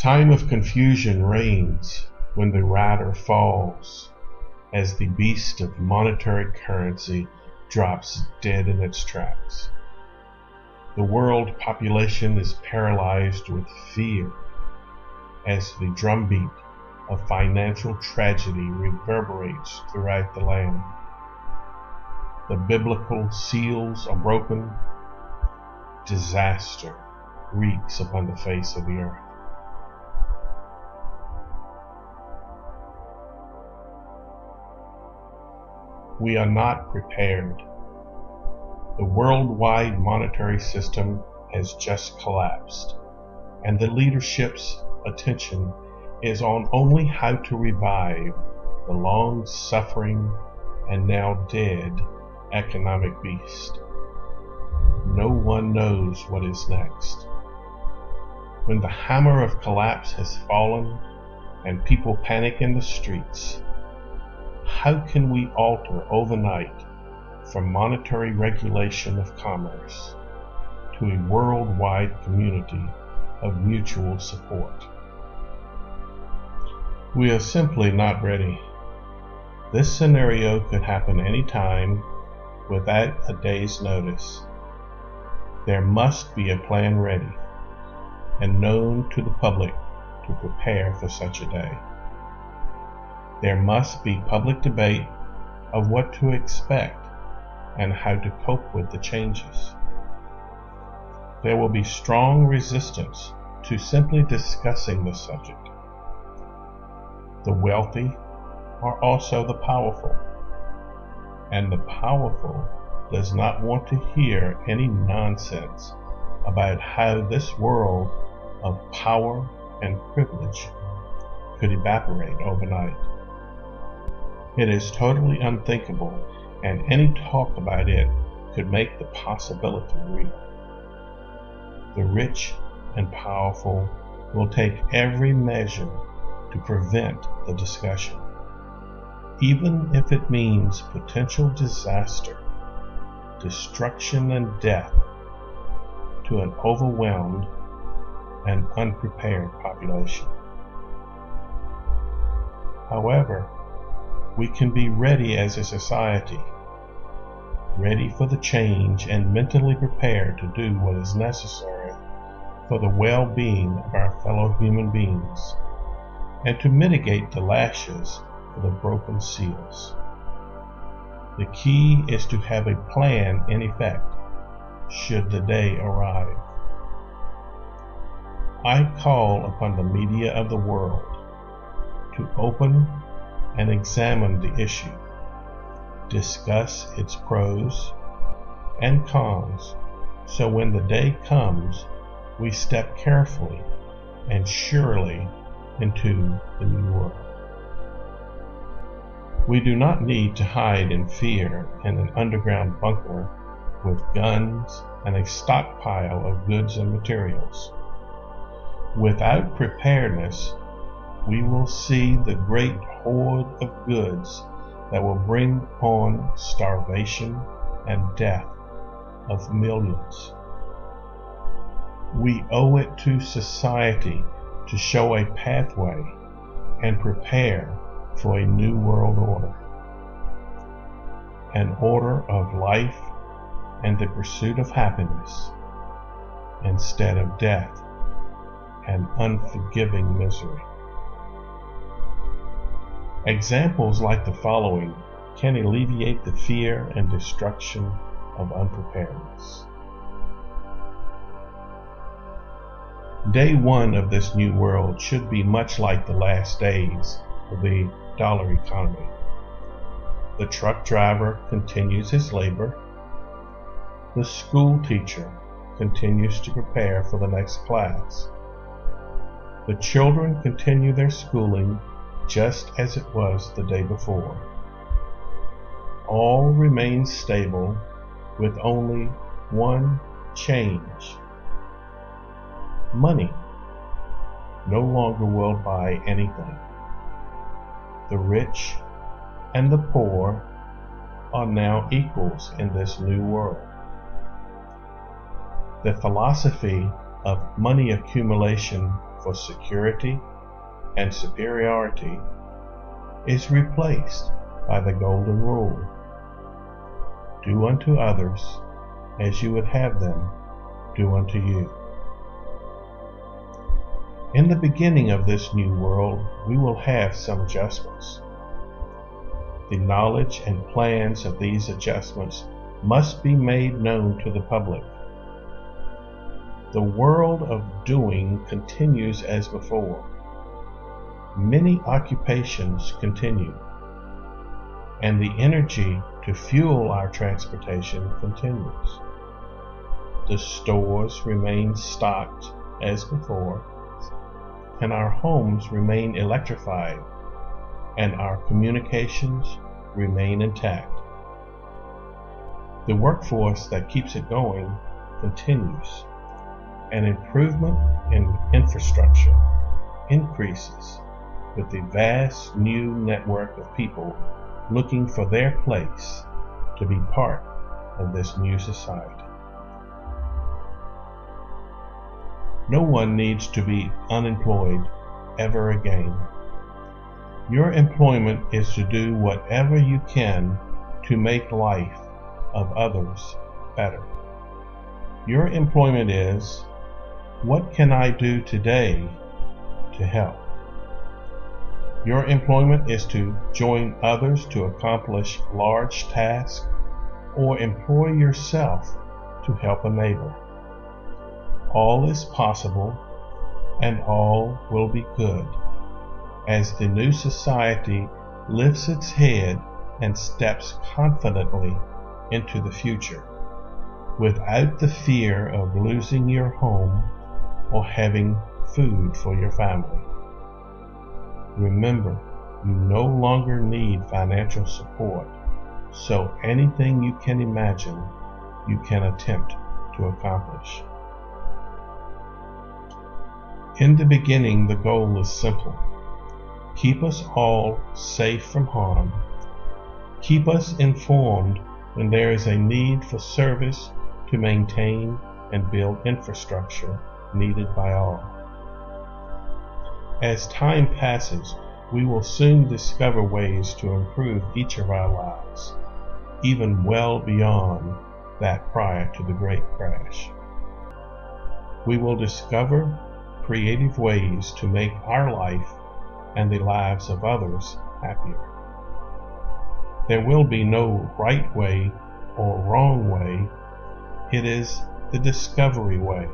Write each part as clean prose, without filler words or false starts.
time of confusion reigns when the rider falls, as the beast of monetary currency drops dead in its tracks. The world population is paralyzed with fear as the drumbeat of financial tragedy reverberates throughout the land. The biblical seals are broken. Disaster reeks upon the face of the earth. We are not prepared. The worldwide monetary system has just collapsed, and the leadership's attention is on only how to revive the long-suffering and now dead economic beast. No one knows what is next. When the hammer of collapse has fallen and people panic in the streets, how can we alter overnight from monetary regulation of commerce to a worldwide community of mutual support? We are simply not ready. This scenario could happen anytime without a day's notice. There must be a plan ready and known to the public to prepare for such a day. There must be public debate of what to expect and how to cope with the changes. There will be strong resistance to simply discussing the subject. The wealthy are also the powerful, and the powerful does not want to hear any nonsense about how this world of power and privilege could evaporate overnight. It is totally unthinkable, and any talk about it could make the possibility real. The rich and powerful will take every measure to prevent the discussion, even if it means potential disaster, destruction, and death to an overwhelmed and unprepared population. However, we can be ready as a society, ready for the change and mentally prepared to do what is necessary for the well-being of our fellow human beings and to mitigate the lashes of the broken seals. The key is to have a plan in effect should the day arrive. I call upon the media of the world to open and examine the issue, discuss its pros and cons, so when the day comes, we step carefully and surely into the new world. We do not need to hide in fear in an underground bunker with guns and a stockpile of goods and materials. Without preparedness, we will see the great horde of goods that will bring on starvation and death of millions. We owe it to society to show a pathway and prepare for a new world order, an order of life and the pursuit of happiness instead of death and unforgiving misery. Examples like the following can alleviate the fear and destruction of unpreparedness. Day one of this new world should be much like the last days of the dollar economy. The truck driver continues his labor. The school teacher continues to prepare for the next class. The children continue their schooling just as it was the day before. All remain stable with only one change. Money no longer will buy anything. The rich and the poor are now equals in this new world. The philosophy of money accumulation for security and superiority is replaced by the golden rule: do unto others as you would have them do unto you. In the beginning of this new world, we will have some adjustments. The knowledge and plans of these adjustments must be made known to the public. The world of doing continues as before. Many occupations continue, and the energy to fuel our transportation continues. The stores remain stocked as before, and our homes remain electrified, and our communications remain intact. The workforce that keeps it going continues, and improvement in infrastructure increases with the vast new network of people looking for their place to be part of this new society. No one needs to be unemployed ever again. Your employment is to do whatever you can to make life of others better. Your employment is, what can I do today to help? Your employment is to join others to accomplish large tasks, or employ yourself to help a neighbor. All is possible, and all will be good, as the new society lifts its head and steps confidently into the future, without the fear of losing your home or having food for your family. Remember, you no longer need financial support, so anything you can imagine, you can attempt to accomplish. In the beginning, the goal is simple: keep us all safe from harm. Keep us informed when there is a need for service to maintain and build infrastructure needed by all. As time passes, we will soon discover ways to improve each of our lives, even well beyond that prior to the great crash. We will discover creative ways to make our life and the lives of others happier. There will be no right way or wrong way. It is the discovery way.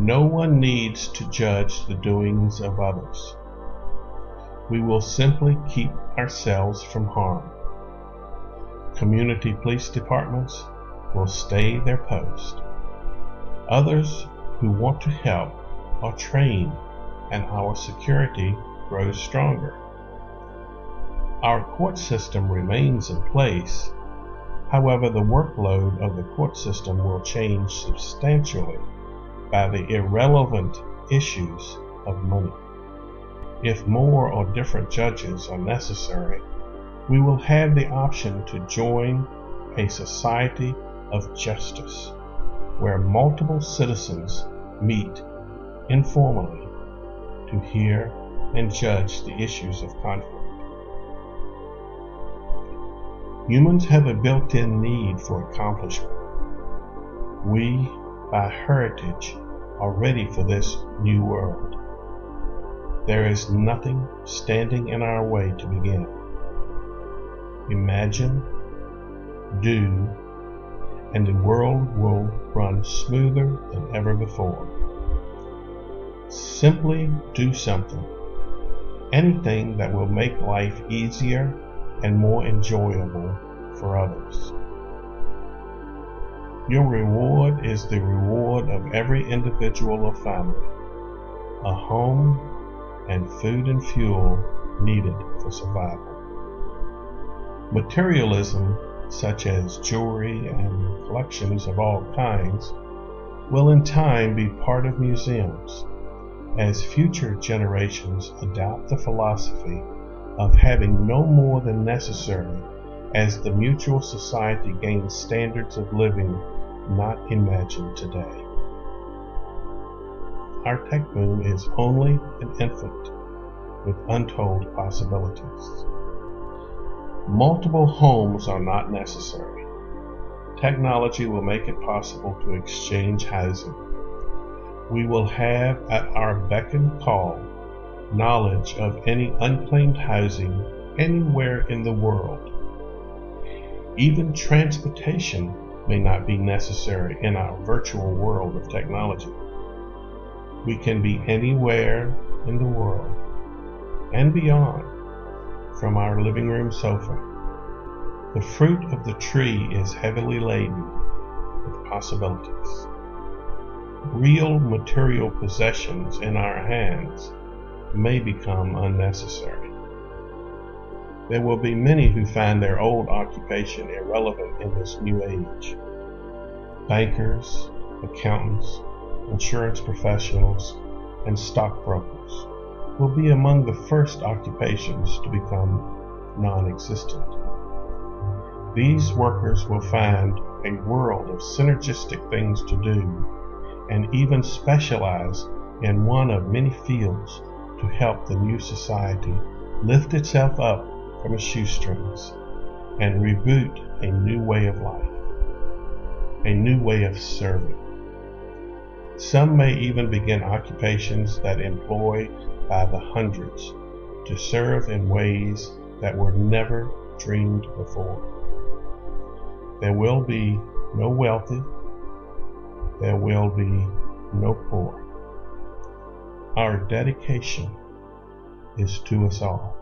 No one needs to judge the doings of others. We will simply keep ourselves from harm. Community police departments will stay their post. Others who want to help are trained, and our security grows stronger. Our court system remains in place. However, the workload of the court system will change substantially by the irrelevant issues of money. If more or different judges are necessary, we will have the option to join a society of justice, where multiple citizens meet informally to hear and judge the issues of conflict. Humans have a built-in need for accomplishment. We, by heritage, are ready for this new world. There is nothing standing in our way to begin. Imagine, do, and the world will run smoother than ever before. Simply do something, anything that will make life easier and more enjoyable for others. Your reward is the reward of every individual or family, a home, and food and fuel needed for survival. Materialism, such as jewelry and collections of all kinds, will in time be part of museums, as future generations adopt the philosophy of having no more than necessary, as the mutual society gains standards of living not imagined today. our tech boom is only an infant with untold possibilities. Multiple homes are not necessary. Technology will make it possible to exchange housing. We will have at our beck and call knowledge of any unclaimed housing anywhere in the world. Even transportation may not be necessary in our virtual world of technology. We can be anywhere in the world and beyond from our living room sofa. The fruit of the tree is heavily laden with possibilities. Real material possessions in our hands may become unnecessary. There will be many who find their old occupation irrelevant in this new age. Bankers, accountants, insurance professionals, and stockbrokers will be among the first occupations to become non-existent. These workers will find a world of synergistic things to do and even specialize in one of many fields to help the new society lift itself up from its shoestrings and reboot a new way of life, a new way of serving. Some may even begin occupations that employ by the hundreds to serve in ways that were never dreamed before. There will be no wealthy, there will be no poor. Our dedication is to us all.